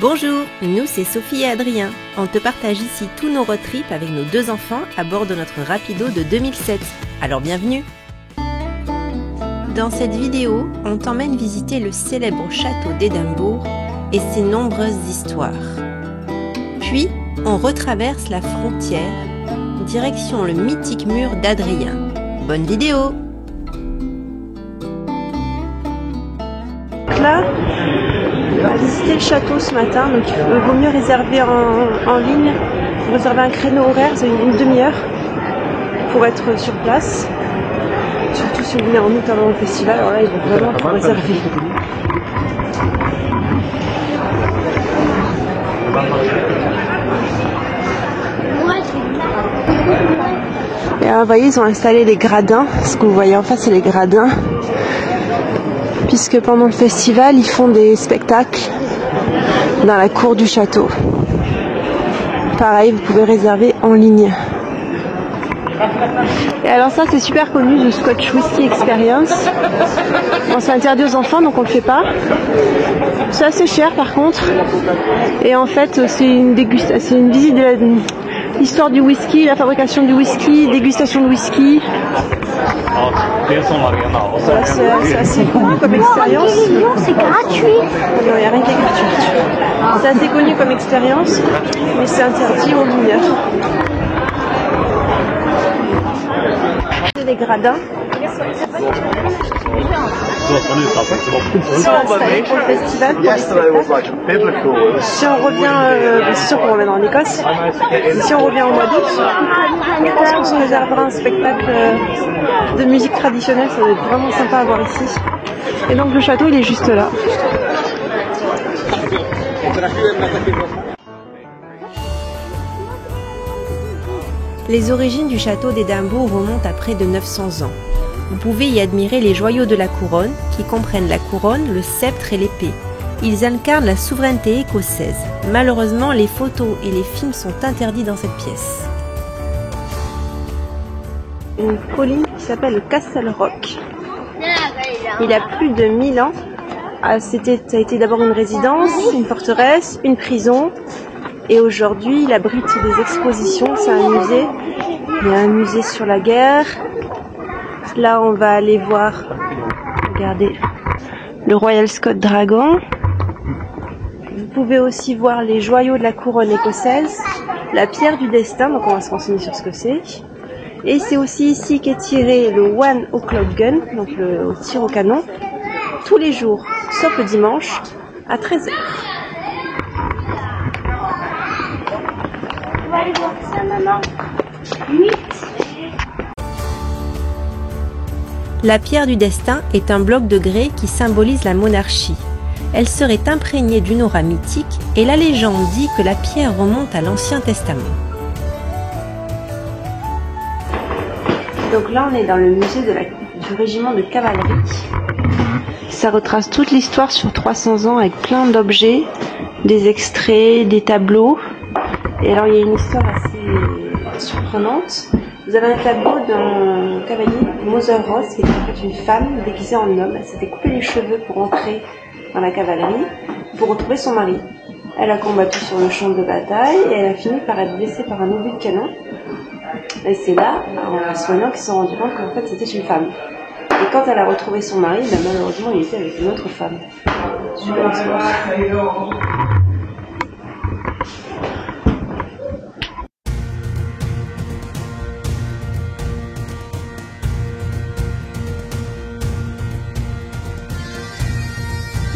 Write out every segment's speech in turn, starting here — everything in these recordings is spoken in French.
Bonjour, nous c'est Sophie et Adrien. On te partage ici tous nos road trips avec nos 2 enfants à bord de notre Rapido de 2007. Alors bienvenue! Dans cette vidéo, on t'emmène visiter le célèbre château d'Édimbourg et ses nombreuses histoires. Puis, on retraverse la frontière, direction le mythique mur d'Adrien. Bonne vidéo! Là, on va visiter le château ce matin, donc il vaut mieux réserver en ligne, réserver un créneau horaire, c'est une demi-heure pour être sur place. Surtout si on vient en août avant le festival, alors là il faut vraiment tout réserver. Et alors, vous voyez, ils ont installé les gradins, ce que vous voyez en face c'est les gradins. Puisque pendant le festival, ils font des spectacles dans la cour du château. Pareil, vous pouvez réserver en ligne. Et alors ça, c'est super connu, le Scotch Whisky Experience. Bon, c'est interdit aux enfants, donc on le fait pas. C'est assez cher par contre. Et en fait, c'est une visite de l'histoire du whisky, la fabrication du whisky, dégustation de whisky. C'est assez connu comme expérience. C'est gratuit. Non, il n'y a rien qui est gratuit. C'est assez connu comme expérience, mais c'est interdit aux mineurs. Les gradins sont installés pour le festival, pour les spectacles. Si on revient, c'est sûr qu'on revient en Écosse, et si on revient au mois d'août, on se réservera un spectacle de musique traditionnelle, ça va être vraiment sympa à voir ici. Et donc le château il est juste là. Les origines du château d'Édimbourg remontent à près de 900 ans. Vous pouvez y admirer les joyaux de la couronne, qui comprennent la couronne, le sceptre et l'épée. Ils incarnent la souveraineté écossaise. Malheureusement, les photos et les films sont interdits dans cette pièce. Une colline qui s'appelle le Castle Rock. Il a plus de 1000 ans. Ça a été d'abord une résidence, une forteresse, une prison. Et aujourd'hui, il abrite des expositions, c'est un musée. Il y a un musée sur la guerre. Là, on va aller voir, regardez, le Royal Scot Dragon. Vous pouvez aussi voir les joyaux de la couronne écossaise, la pierre du destin, donc on va se renseigner sur ce que c'est. Et c'est aussi ici qu'est tiré le 1 o'clock gun, donc le tir au canon, tous les jours, sauf le dimanche, à 13h. On va aller voir ça, maman. 8. La pierre du destin est un bloc de grès qui symbolise la monarchie. Elle serait imprégnée d'une aura mythique et la légende dit que la pierre remonte à l'Ancien Testament. Donc là, on est dans le musée du régiment de cavalerie. Ça retrace toute l'histoire sur 300 ans avec plein d'objets, des extraits, des tableaux. Et alors, il y a une histoire assez surprenante. Vous avez un tableau d'un cavalier, Mother Ross, qui était en fait une femme déguisée en homme. Elle s'était coupé les cheveux pour entrer dans la cavalerie, pour retrouver son mari. Elle a combattu sur le champ de bataille et elle a fini par être blessée par un obus de canon. Et c'est là, en la soignant, qu'ils se sont rendus compte qu'en fait c'était une femme. Et quand elle a retrouvé son mari, ben malheureusement il était avec une autre femme. Super histoire.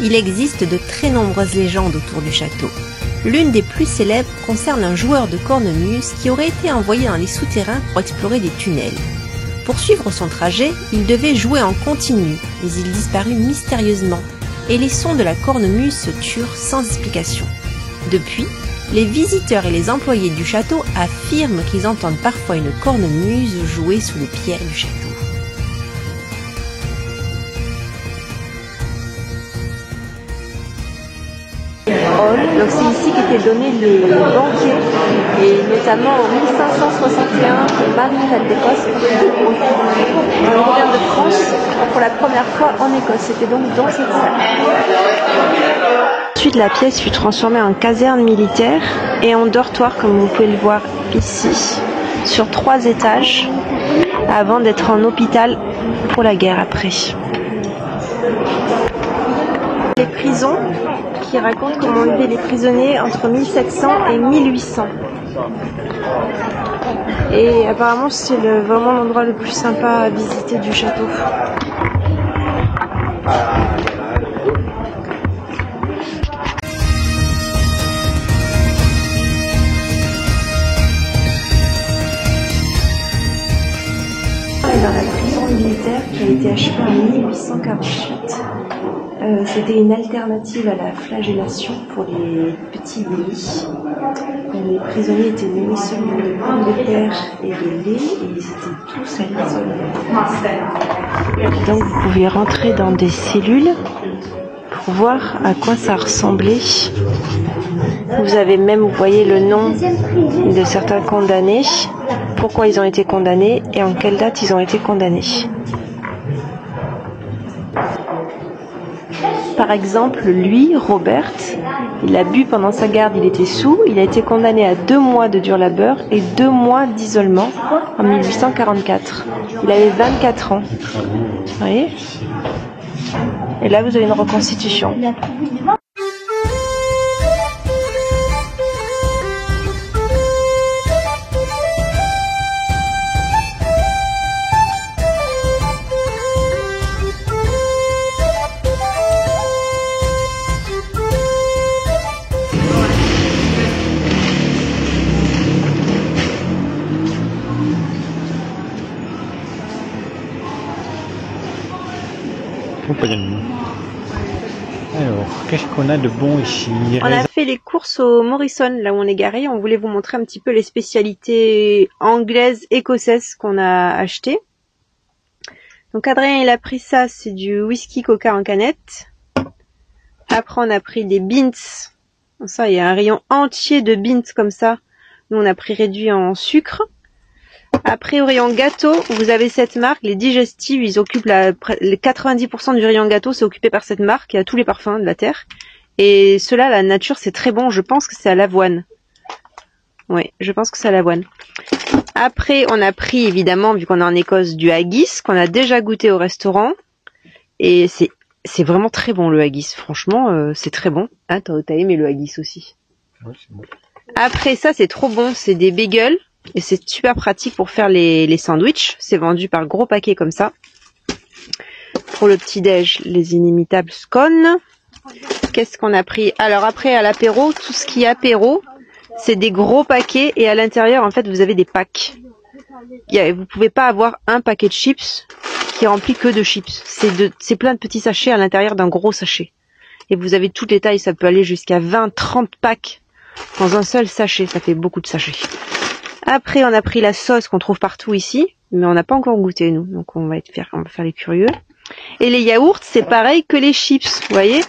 Il existe de très nombreuses légendes autour du château. L'une des plus célèbres concerne un joueur de cornemuse qui aurait été envoyé dans les souterrains pour explorer des tunnels. Pour suivre son trajet, il devait jouer en continu, mais il disparut mystérieusement, et les sons de la cornemuse se turent sans explication. Depuis, les visiteurs et les employés du château affirment qu'ils entendent parfois une cornemuse jouer sous les pierres du château. Donc c'est ici qu'étaient donnés les banquets, et notamment en 1561, Marie reine d'Écosse revient de France pour la première fois en Écosse. C'était donc dans cette salle. Ensuite, la pièce fut transformée en caserne militaire et en dortoir, comme vous pouvez le voir ici, sur 3 étages, avant d'être en hôpital pour la guerre après. Les prisons qui racontent comment vivaient les prisonniers entre 1700 et 1800. Et apparemment, c'est vraiment l'endroit le plus sympa à visiter du château. Dans la prison militaire qui a été achevée en 1848. C'était une alternative à la flagellation pour les petits délits. Les prisonniers étaient nourris seulement de pommes de terre et de lait et ils étaient tous à l'isolement. Donc vous pouvez rentrer dans des cellules pour voir à quoi ça ressemblait. Vous avez même, vous voyez, le nom de certains condamnés, pourquoi ils ont été condamnés et en quelle date ils ont été condamnés. Par exemple, lui, Robert, il a bu pendant sa garde, il était saoul, il a été condamné à 2 mois de dur labeur et 2 mois d'isolement en 1844. Il avait 24 ans. Vous voyez ? Et là, vous avez une reconstitution. Alors, qu'est-ce qu'on a de bon ici? On a fait les courses au Morrison, là où on est garé. On voulait vous montrer un petit peu les spécialités anglaises, écossaises qu'on a achetées. Donc Adrien, il a pris ça, c'est du whisky coca en canette. Après, on a pris des beans. Ça, il y a un rayon entier de beans comme ça. Nous, on a pris réduit en sucre. Après, au rayon gâteau, vous avez cette marque, les digestives, ils occupent les 90% du rayon gâteau, c'est occupé par cette marque, il y a tous les parfums de la terre. Et ceux-là, la nature, c'est très bon, je pense que c'est à l'avoine. Oui, je pense que c'est à l'avoine. Après, on a pris, évidemment, vu qu'on est en Écosse, du haggis, qu'on a déjà goûté au restaurant. Et c'est vraiment très bon, le haggis. Franchement, c'est très bon. Ah, t'as aimé le haggis aussi. Oui, c'est bon. Après, ça, c'est trop bon, c'est des bagels. Et c'est super pratique pour faire les sandwichs. C'est vendu par gros paquets comme ça. Pour le petit-déj, les inimitables scones. Qu'est-ce qu'on a pris? Alors après, à l'apéro, tout ce qui est apéro, c'est des gros paquets. Et à l'intérieur, en fait, vous avez des packs. Vous pouvez pas avoir un paquet de chips qui est rempli que de chips. C'est plein de petits sachets à l'intérieur d'un gros sachet. Et vous avez toutes les tailles. Ça peut aller jusqu'à 20, 30 packs dans un seul sachet. Ça fait beaucoup de sachets. Après, on a pris la sauce qu'on trouve partout ici, mais on n'a pas encore goûté, nous. Donc, on va faire les curieux. Et les yaourts, c'est pareil que les chips, vous voyez.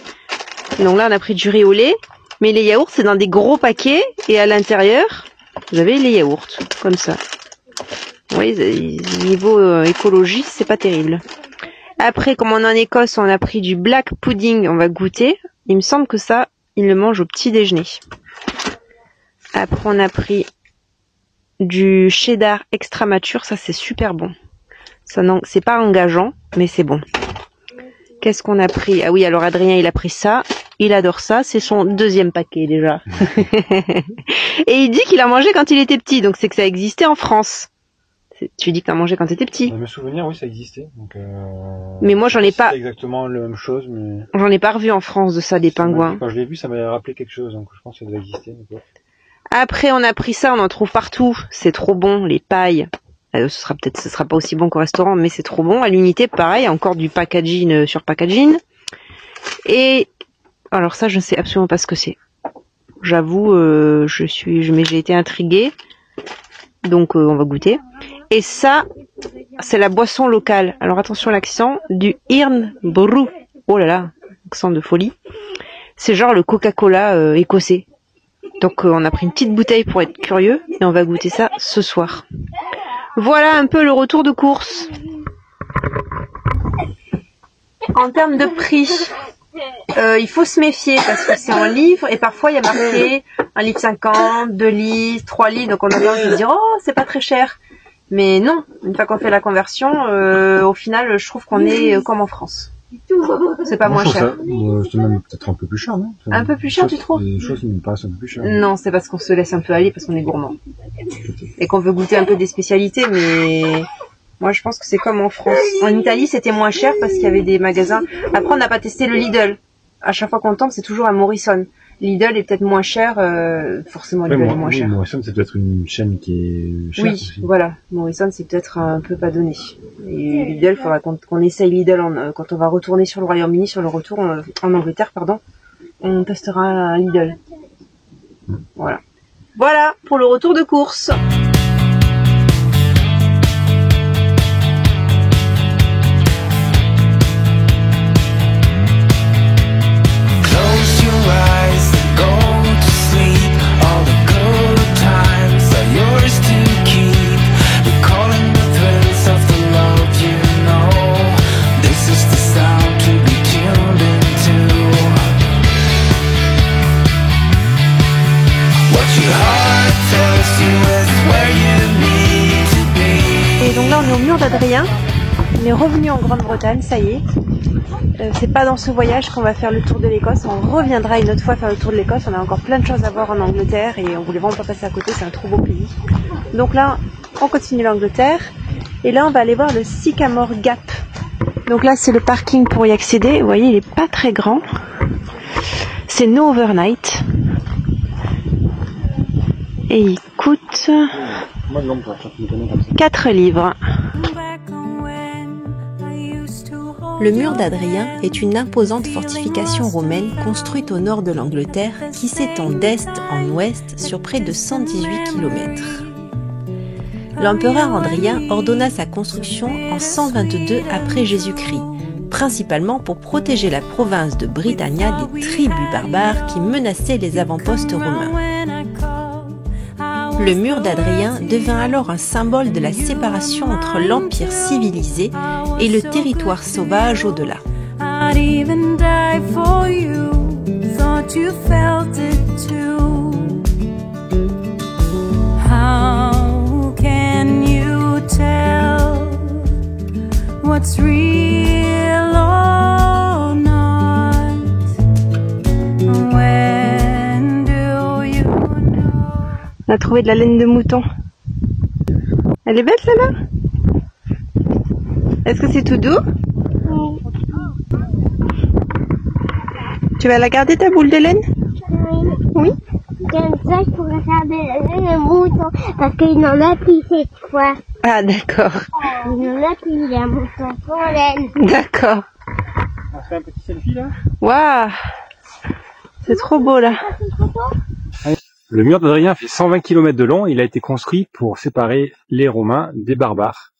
Donc là, on a pris du riz au lait, mais les yaourts, c'est dans des gros paquets, et à l'intérieur, vous avez les yaourts, comme ça. Vous voyez, niveau écologie, c'est pas terrible. Après, comme on est en Écosse, on a pris du black pudding, on va goûter. Il me semble que ça, ils le mangent au petit déjeuner. Après, on a pris du cheddar extra mature, ça c'est super bon. Ça c'est pas engageant, mais c'est bon. Qu'est-ce qu'on a pris? Ah oui, alors Adrien, il a pris ça. Il adore ça, c'est son 2e paquet déjà. Et il dit qu'il a mangé quand il était petit, donc c'est que ça existait en France. Tu dis que t'as mangé quand t'étais petit. Dans mes souvenirs, oui, ça existait. Donc, mais moi, j'en ai pas. C'est exactement la même chose, mais. J'en ai pas revu en France de ça, des pingouins. Quand je l'ai vu, ça m'a rappelé quelque chose, donc je pense que ça doit exister. Après, on a pris ça, on en trouve partout. C'est trop bon, les pailles. Ce sera pas aussi bon qu'au restaurant, mais c'est trop bon. À l'unité, pareil, encore du packaging sur packaging. Et alors ça, je ne sais absolument pas ce que c'est. J'avoue, j'ai été intriguée. Donc, on va goûter. Et ça, c'est la boisson locale. Alors attention à l'accent, du Irn-Bru. Oh là là, accent de folie. C'est genre le Coca-Cola écossais. Donc on a pris une petite bouteille pour être curieux et on va goûter ça ce soir. Voilà un peu le retour de course. En termes de prix, Il faut se méfier parce que c'est en livre et parfois il y a marqué 1,50 livre, 2 livres, 3 livres, donc on a envie de dire oh c'est pas très cher. Mais non, une fois qu'on fait la conversion, au final je trouve qu'on est comme en France. C'est pas moins cher. C'est même peut-être un peu plus cher, non? Un peu plus cher, tu trouves? Les choses me paraissent un peu plus chères. Non, c'est parce qu'on se laisse un peu aller, parce qu'on est gourmand. Et qu'on veut goûter un peu des spécialités, mais moi je pense que c'est comme en France. En Italie, c'était moins cher parce qu'il y avait des magasins. Après, on n'a pas testé le Lidl. À chaque fois qu'on tombe, c'est toujours à Morrison. Lidl est peut-être moins cher, forcément Lidl est moins cher. Morrison, c'est peut-être une chaîne qui est chère. Oui, aussi. Voilà. Morrison, c'est peut-être un peu pas donné. Et Lidl, il faudra qu'on essaye Lidl quand on va retourner sur le Royaume-Uni, sur le retour en Angleterre, pardon. On testera un Lidl. Voilà. Voilà pour le retour de course. Et donc là on est au mur d'Adrien, on est revenu en Grande-Bretagne, ça y est. C'est pas dans ce voyage qu'on va faire le tour de l'Écosse, on reviendra une autre fois faire le tour de l'Écosse, on a encore plein de choses à voir en Angleterre et on voulait vraiment pas passer à côté, c'est un trop beau pays. Donc là on continue l'Angleterre et là on va aller voir le Sycamore Gap. Donc là c'est le parking pour y accéder, vous voyez il est pas très grand, c'est no overnight. Et il coûte 4 livres. Le mur d'Adrien est une imposante fortification romaine construite au nord de l'Angleterre qui s'étend d'est en ouest sur près de 118 km. L'empereur Adrien ordonna sa construction en 122 après Jésus-Christ, principalement pour protéger la province de Britannia des tribus barbares qui menaçaient les avant-postes romains. Le mur d'Adrien devint alors un symbole de la séparation entre l'empire civilisé et le territoire sauvage au-delà. On a trouvé de la laine de mouton. Elle est belle celle-là? Est-ce que c'est tout doux? Oui. Tu vas la garder ta boule de laine? Oui. Comme ça, je pourrais garder la laine de mouton parce qu'il n'en a plus cette fois. Ah d'accord. Il n'en a plus, il a mouton sans laine. D'accord. On fait un petit selfie là? Waouh! C'est trop beau là. Le mur d'Adrien fait 120 km de long. Il a été construit pour séparer les Romains des barbares.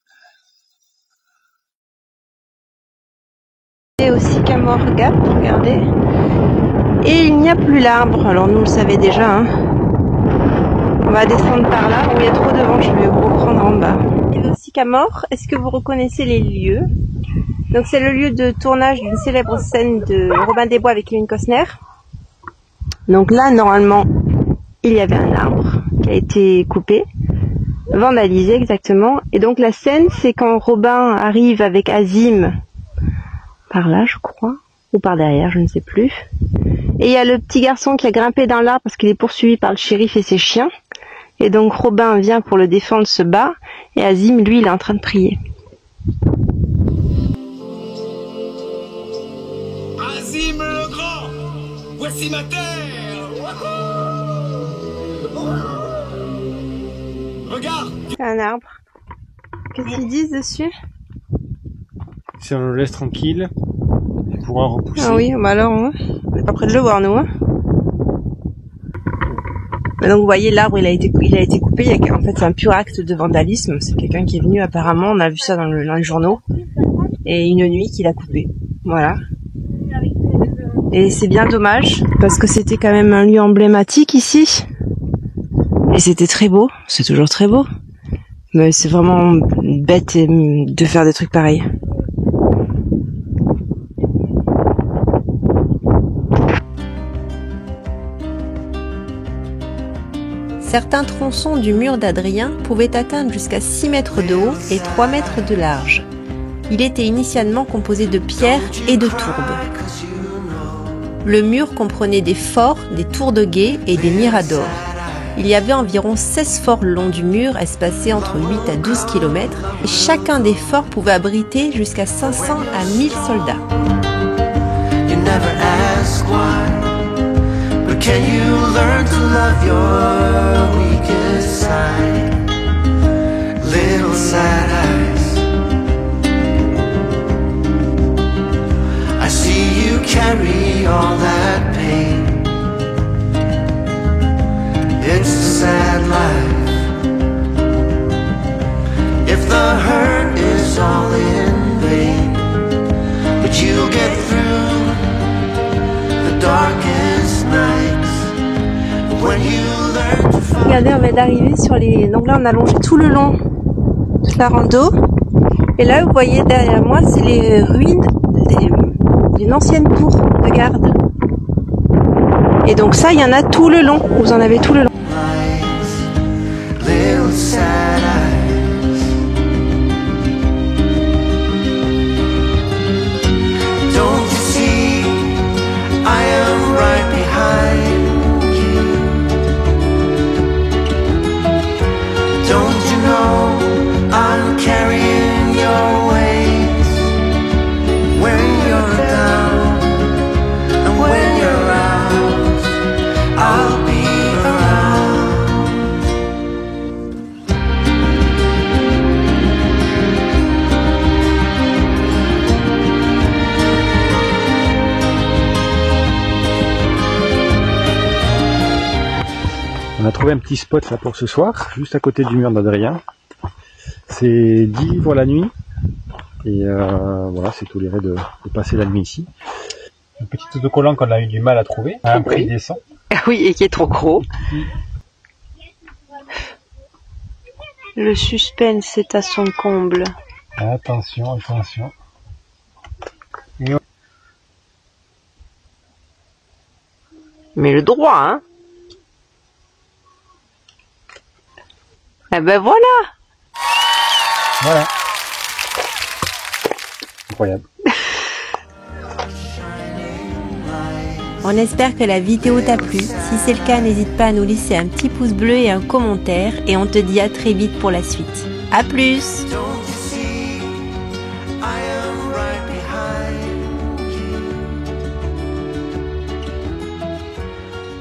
Et au Sycamore Gap, regardez. Et il n'y a plus l'arbre. Alors nous on le savait déjà. Hein. On va descendre par là. Où il y a trop de vent, je vais vous reprendre en bas. Et le Sycamore, est-ce que vous reconnaissez les lieux? Donc c'est le lieu de tournage d'une célèbre scène de Robin des Bois avec Kevin Costner. Donc là, normalement, il y avait un arbre qui a été coupé, vandalisé exactement. Et donc la scène, c'est quand Robin arrive avec Azim, par là je crois, ou par derrière, je ne sais plus. Et il y a le petit garçon qui a grimpé dans l'arbre parce qu'il est poursuivi par le shérif et ses chiens. Et donc Robin vient pour le défendre, se bat, et Azim, lui, il est en train de prier. Azim le grand, voici ma terre. Regarde. C'est un arbre. Qu'est-ce qu'ils disent dessus? Si on le laisse tranquille, il pourra repousser. Ah oui, bah alors, on n'est pas près de le voir, nous. Hein. Mais donc vous voyez, l'arbre, il a été coupé. En fait, c'est un pur acte de vandalisme. C'est quelqu'un qui est venu apparemment, on a vu ça dans les journaux, et une nuit qu'il a coupé. Voilà. Et c'est bien dommage, parce que c'était quand même un lieu emblématique ici. Et c'était très beau, c'est toujours très beau. Mais c'est vraiment bête de faire des trucs pareils. Certains tronçons du mur d'Adrien pouvaient atteindre jusqu'à 6 mètres de haut et 3 mètres de large. Il était initialement composé de pierres et de tourbes. Le mur comprenait des forts, des tours de guet et des miradors. Il y avait environ 16 forts le long du mur, espacés entre 8 à 12 km, et chacun des forts pouvait abriter jusqu'à 500 à 1000 soldats. You never ask why, but can you learn to love your weakest side? Little sad eyes, I see you carry all that pain. It's a sad life. If the hurt is all in vain, but you'll get through the darkest nights when you learn to find. Regardez, on vient d'arriver sur les... Donc là, on a longé tout le long de la rando. Et là, vous voyez derrière moi, c'est les ruines d'une ancienne tour de garde. Et donc ça, il y en a tout le long. Vous en avez tout le long. Little sad eyes, don't you see I am right behind you? Don't you know I'm carrying your weight when you're down and when you're out, I'll be around. On a trouvé un petit spot là pour ce soir, juste à côté du mur d'Adrien. C'est 10 livres la nuit. Et voilà, c'est toléré de passer la nuit ici. Une petite autocollant qu'on a eu du mal à trouver, à un prix décent. Oui, et qui est trop gros. Le suspense est à son comble. Attention, attention. Mais le droit, hein? Eh ben voilà! Voilà. Incroyable. On espère que la vidéo t'a plu. Si c'est le cas, n'hésite pas à nous laisser un petit pouce bleu et un commentaire. Et on te dit à très vite pour la suite. À plus! Don't you see I am right behind you?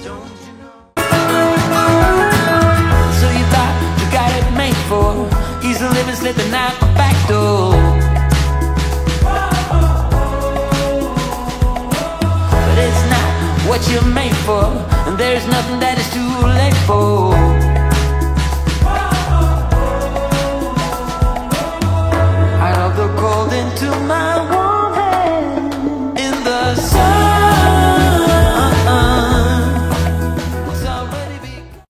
Don't you know? So you thought you got it made for easy living, slipping out the back door. But it's not what you're made for, and there's nothing that is too late for. I love the cold into my